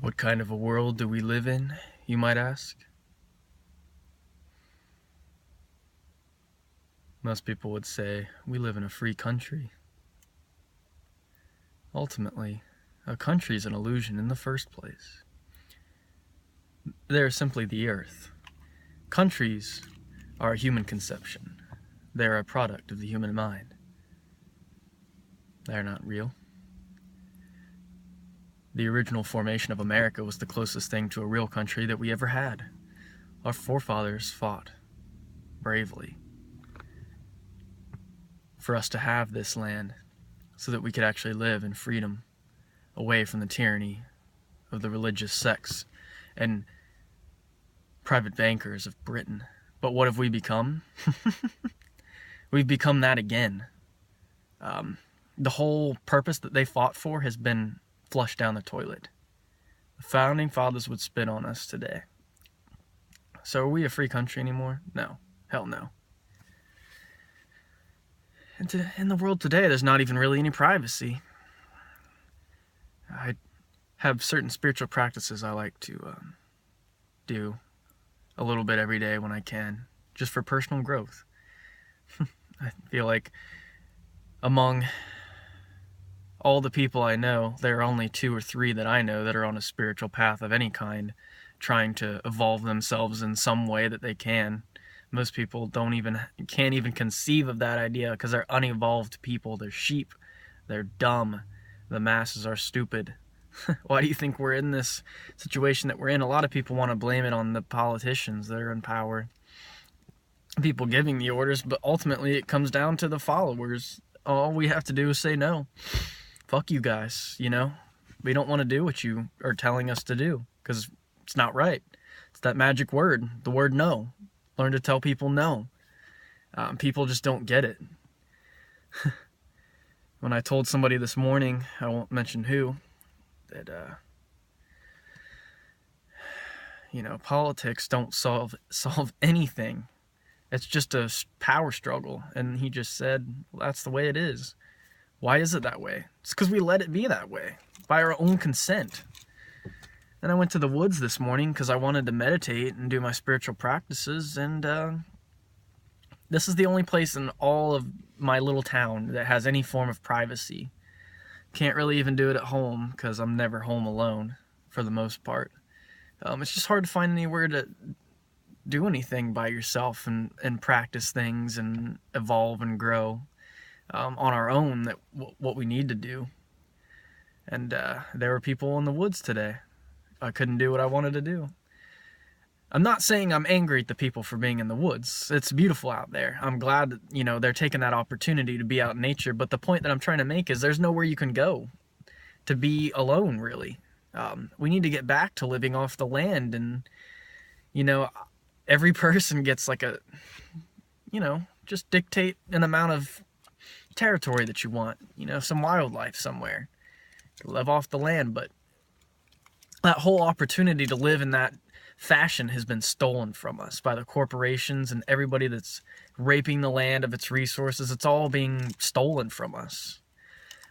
What kind of a world do we live in, you might ask? Most people would say we live in a free country. Ultimately, a country is an illusion in the first place. They are simply the earth. Countries are a human conception. They are a product of the human mind. They are not real. The original formation of America was the closest thing to a real country that we ever had. Our forefathers fought bravely for us to have this land so that we could actually live in freedom, away from the tyranny of the religious sects and private bankers of Britain. But what have we become? We've become that again. The whole purpose that they fought for has been flushed down the toilet. The founding fathers would spit on us today. So are we a free country anymore? No. Hell no. And in the world today, there's not even really any privacy. I have certain spiritual practices I like to do a little bit every day when I can, just for personal growth. I feel like among all the people I know, there are only 2 or 3 that I know that are on a spiritual path of any kind, trying to evolve themselves in some way that they can. Most people can't even conceive of that idea because they're unevolved people. They're sheep. They're dumb. The masses are stupid. Why do you think we're in this situation that we're in? A lot of people want to blame it on the politicians that are in power, people giving the orders, but ultimately it comes down to the followers. All we have to do is say no. Fuck you guys, you know? We don't want to do what you are telling us to do because it's not right. It's that magic word, the word no. Learn to tell people no. People just don't get it. When I told somebody this morning, I won't mention who, that, politics don't solve anything. It's just a power struggle. And he just said, well, that's the way it is. Why is it that way? It's because we let it be that way, by our own consent. Then I went to the woods this morning because I wanted to meditate and do my spiritual practices, and this is the only place in all of my little town that has any form of privacy. Can't really even do it at home because I'm never home alone for the most part. It's just hard to find anywhere to do anything by yourself and practice things and evolve and grow on our own, that what we need to do. And there were people in the woods today. I couldn't do what I wanted to do. I'm not saying I'm angry at the people for being in the woods. It's beautiful out there. I'm glad that, they're taking that opportunity to be out in nature. But the point that I'm trying to make is there's nowhere you can go to be alone, really. We need to get back to living off the land. And, every person gets like just dictate an amount of territory that you want. Some wildlife somewhere. Live off the land, but that whole opportunity to live in that fashion has been stolen from us by the corporations and everybody that's raping the land of its resources. It's all being stolen from us.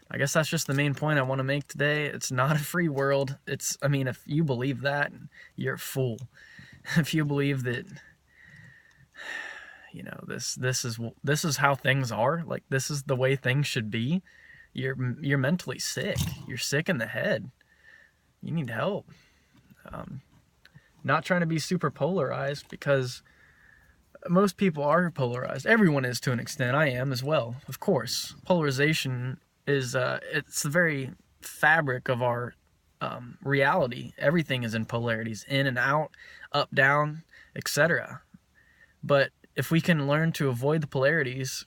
I guess that's just the main point I want to make today. It's not a free world. If you believe that, you're a fool. If you believe that, this is how things are, like this is the way things should be, you're mentally sick. You're sick in the head. You need help. Not trying to be super polarized, because most people are polarized. Everyone is to an extent. I am as well, of course. Polarization is it's the very fabric of our reality. Everything is in polarities, in and out, up, down, etc. But if we can learn to avoid the polarities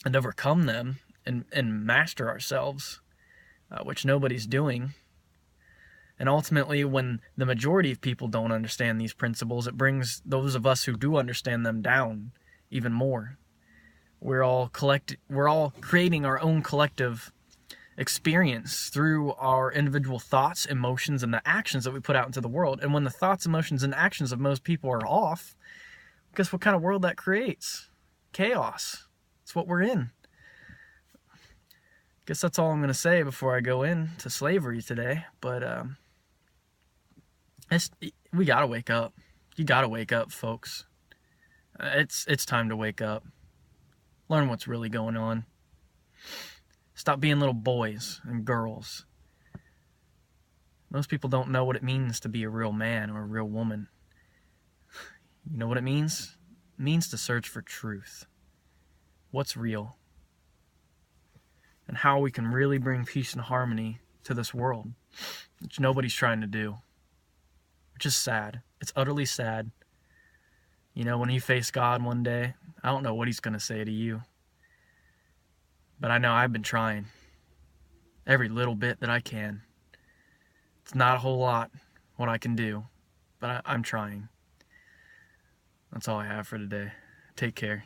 and overcome them and master ourselves, which nobody's doing. And ultimately, when the majority of people don't understand these principles, it brings those of us who do understand them down even more. We're all creating our own collective experience through our individual thoughts, emotions, and the actions that we put out into the world. And when the thoughts, emotions, and actions of most people are off, guess what kind of world that creates? Chaos. It's what we're in. Guess that's all I'm going to say before I go into slavery today. But It's, we gotta wake up. You gotta wake up, folks. It's time to wake up. Learn what's really going on. Stop being little boys and girls. Most people don't know what it means to be a real man or a real woman. You know what it means? It means to search for truth. What's real? And how we can really bring peace and harmony to this world, which nobody's trying to do. Which is sad. It's utterly sad. You know, when you face God one day, I don't know what he's going to say to you. But I know I've been trying every little bit that I can. It's not a whole lot what I can do, but I'm trying. That's all I have for today. Take care.